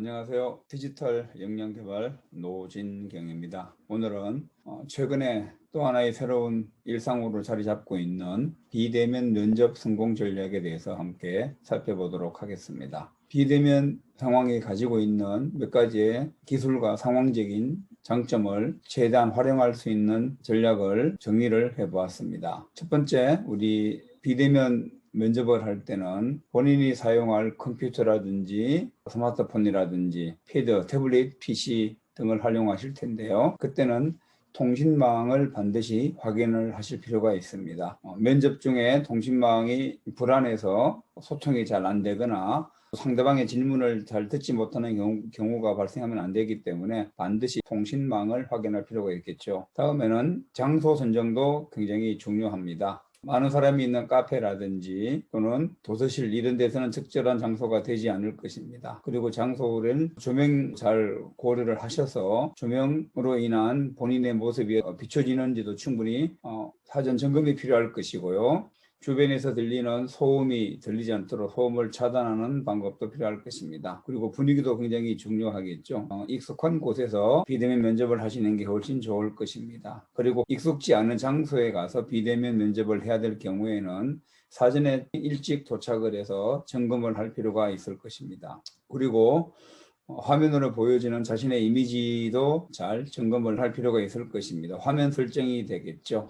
안녕하세요. 디지털 역량개발 노진경입니다. 오늘은 최근에 또 하나의 새로운 일상으로 자리 잡고 있는 비대면 면접 성공 전략에 대해서 함께 살펴보도록 하겠습니다. 비대면 상황이 가지고 있는 몇 가지의 기술과 상황적인 장점을 최대한 활용할 수 있는 전략을 정리를 해보았습니다. 첫 번째, 우리 비대면 면접을 할 때는 본인이 사용할 컴퓨터라든지 스마트폰이라든지 패드, 태블릿, PC 등을 활용하실 텐데요. 그때는 통신망을 반드시 확인을 하실 필요가 있습니다. 면접 중에 통신망이 불안해서 소통이 잘 안 되거나 상대방의 질문을 잘 듣지 못하는 경우가 발생하면 안 되기 때문에 반드시 통신망을 확인할 필요가 있겠죠. 다음에는 장소 선정도 굉장히 중요합니다. 많은 사람이 있는 카페라든지 또는 도서실 이런 데서는 적절한 장소가 되지 않을 것입니다. 그리고 장소를 조명 잘 고려를 하셔서 조명으로 인한 본인의 모습이 비춰지는지도 충분히 사전 점검이 필요할 것이고요. 주변에서 들리는 소음이 들리지 않도록 소음을 차단하는 방법도 필요할 것입니다. 그리고 분위기도 굉장히 중요하겠죠. 익숙한 곳에서 비대면 면접을 하시는 게 훨씬 좋을 것입니다. 그리고 익숙지 않은 장소에 가서 비대면 면접을 해야 될 경우에는 사전에 일찍 도착을 해서 점검을 할 필요가 있을 것입니다. 그리고 화면으로 보여지는 자신의 이미지도 잘 점검을 할 필요가 있을 것입니다. 화면 설정이 되겠죠.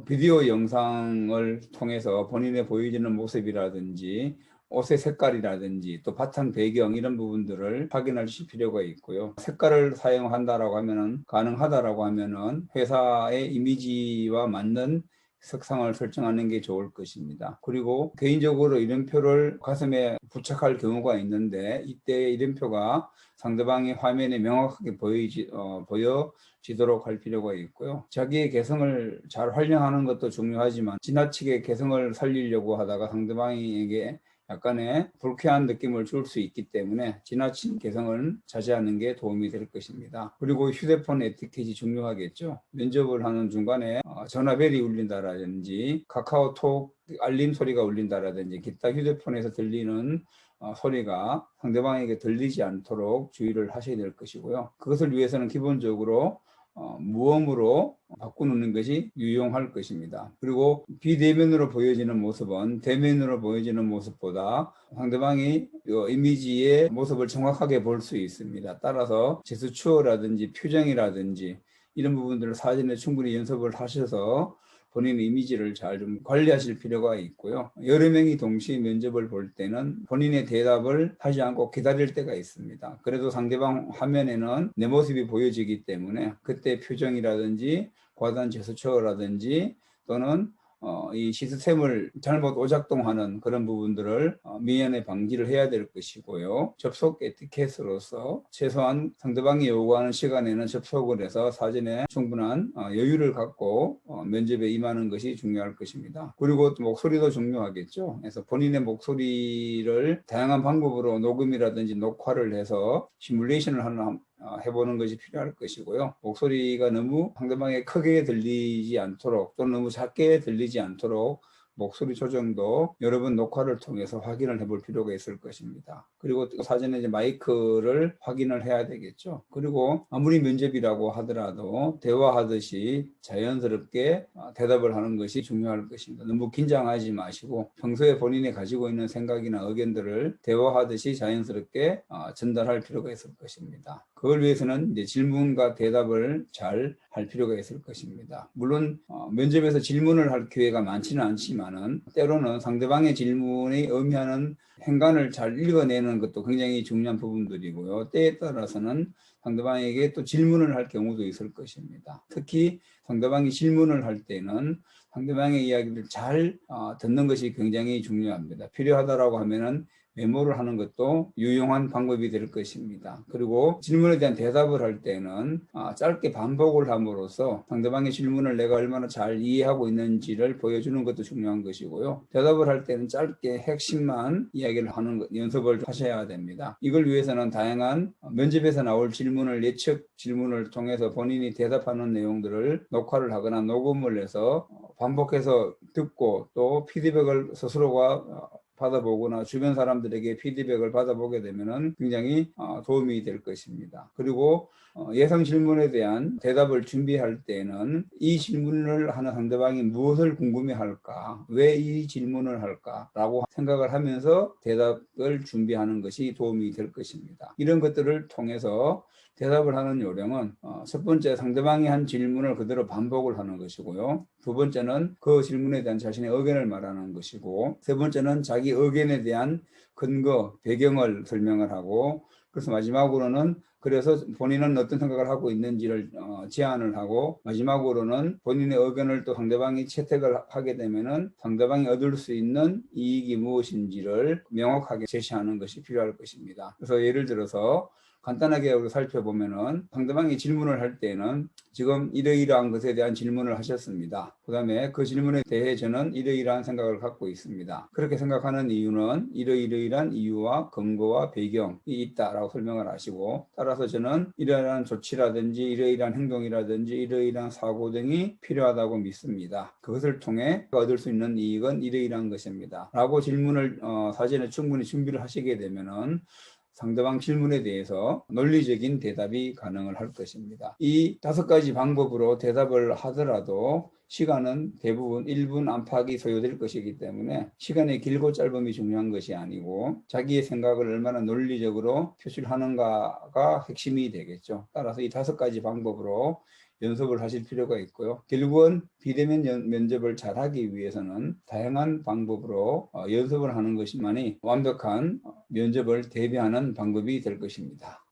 비디오 영상을 통해서 본인의 보여지는 모습이라든지 옷의 색깔이라든지 또 바탕 배경 이런 부분들을 확인하실 필요가 있고요. 색깔을 사용한다라고 하면은 가능하다라고 하면은 회사의 이미지와 맞는 색상을 설정하는 게 좋을 것입니다. 그리고 개인적으로 이름표를 가슴에 부착할 경우가 있는데 이때 이름표가 상대방의 화면에 명확하게 보여지도록 할 필요가 있고요. 자기의 개성을 잘 활용하는 것도 중요하지만 지나치게 개성을 살리려고 하다가 상대방에게 약간의 불쾌한 느낌을 줄 수 있기 때문에 지나친 개성을 자제하는 게 도움이 될 것입니다. 그리고 휴대폰 에티켓이 중요하겠죠. 면접을 하는 중간에 전화벨이 울린다라든지 카카오톡 알림 소리가 울린다라든지 기타 휴대폰에서 들리는 소리가 상대방에게 들리지 않도록 주의를 하셔야 될 것이고요. 그것을 위해서는 기본적으로 무음으로 바꾸는 것이 유용할 것입니다. 그리고 비대면으로 보여지는 모습은 대면으로 보여지는 모습보다 상대방이 이미지의 모습을 정확하게 볼 수 있습니다. 따라서 제스처라든지 표정이라든지 이런 부분들을 사전에 충분히 연습을 하셔서 본인 이미지를 잘 좀 관리하실 필요가 있고요. 여러 명이 동시에 면접을 볼 때는 본인의 대답을 하지 않고 기다릴 때가 있습니다. 그래도 상대방 화면에는 내 모습이 보여지기 때문에 그때 표정이라든지 과도한 제스처라든지 또는 이 시스템을 잘못 오작동하는 그런 부분들을 미연에 방지를 해야 될 것이고요. 접속 에티켓으로서 최소한 상대방이 요구하는 시간에는 접속을 해서 사전에 충분한 여유를 갖고 면접에 임하는 것이 중요할 것입니다. 그리고 또 목소리도 중요하겠죠. 그래서 본인의 목소리를 다양한 방법으로 녹음이라든지 녹화를 해서 시뮬레이션을 해보는 것이 필요할 것이고요. 목소리가 너무 상대방에 크게 들리지 않도록 또는 너무 작게 들리지 않도록 목소리 조정도 여러 번 녹화를 통해서 확인을 해볼 필요가 있을 것입니다. 그리고 또 사전에 이제 마이크를 확인을 해야 되겠죠. 그리고 아무리 면접이라고 하더라도 대화하듯이 자연스럽게 대답을 하는 것이 중요할 것입니다. 너무 긴장하지 마시고 평소에 본인이 가지고 있는 생각이나 의견들을 대화하듯이 자연스럽게 전달할 필요가 있을 것입니다. 그걸 위해서는 이제 질문과 대답을 잘 할 필요가 있을 것입니다. 물론 면접에서 질문을 할 기회가 많지는 않지만은 때로는 상대방의 질문이 의미하는 행간을 잘 읽어내는 것도 굉장히 중요한 부분들이고요. 때에 따라서는 상대방에게 또 질문을 할 경우도 있을 것입니다. 특히 상대방이 질문을 할 때는 상대방의 이야기를 잘 듣는 것이 굉장히 중요합니다. 필요하다라고 하면은 메모를 하는 것도 유용한 방법이 될 것입니다. 그리고 질문에 대한 대답을 할 때는 짧게 반복을 함으로써 상대방의 질문을 내가 얼마나 잘 이해하고 있는지를 보여주는 것도 중요한 것이고요. 대답을 할 때는 짧게 핵심만 이야기를 하는 연습을 하셔야 됩니다. 이걸 위해서는 다양한 면접에서 나올 질문을 예측 질문을 통해서 본인이 대답하는 내용들을 녹화를 하거나 녹음을 해서 반복해서 듣고 또 피드백을 스스로가 받아보거나 주변 사람들에게 피드백을 받아보게 되면은 굉장히 도움이 될 것입니다. 그리고 예상 질문에 대한 대답을 준비할 때는 이 질문을 하는 상대방이 무엇을 궁금해할까, 왜 이 질문을 할까라고 생각을 하면서 대답을 준비하는 것이 도움이 될 것입니다. 이런 것들을 통해서 대답을 하는 요령은 첫 번째, 상대방이 한 질문을 그대로 반복을 하는 것이고요. 두 번째는 그 질문에 대한 자신의 의견을 말하는 것이고, 세 번째는 자기 의견에 대한 근거, 배경을 설명을 하고, 그래서 마지막으로는 그래서 본인은 어떤 생각을 하고 있는지를 제안을 하고, 마지막으로는 본인의 의견을 또 상대방이 채택을 하게 되면은 상대방이 얻을 수 있는 이익이 무엇인지를 명확하게 제시하는 것이 필요할 것입니다. 그래서 예를 들어서 간단하게 우리 살펴보면은 상대방이 질문을 할 때는 지금 이러이러한 것에 대한 질문을 하셨습니다. 그 다음에 그 질문에 대해 저는 이러이러한 생각을 갖고 있습니다. 그렇게 생각하는 이유는 이러이러한 이유와 근거와 배경이 있다라고 설명을 하시고, 따라서 저는 이러이러한 조치라든지 이러이러한 행동이라든지 이러이러한 사고 등이 필요하다고 믿습니다. 그것을 통해 얻을 수 있는 이익은 이러이러한 것입니다. 라고 질문을 사전에 충분히 준비를 하시게 되면은 상대방 질문에 대해서 논리적인 대답이 가능을 할 것입니다. 이 5가지 방법으로 대답을 하더라도 시간은 대부분 1분 안팎이 소요될 것이기 때문에 시간의 길고 짧음이 중요한 것이 아니고 자기의 생각을 얼마나 논리적으로 표출하는가가 핵심이 되겠죠. 따라서 이 5가지 방법으로 연습을 하실 필요가 있고요. 결국은 비대면 면접을 잘하기 위해서는 다양한 방법으로 연습을 하는 것만이 완벽한 면접을 대비하는 방법이 될 것입니다.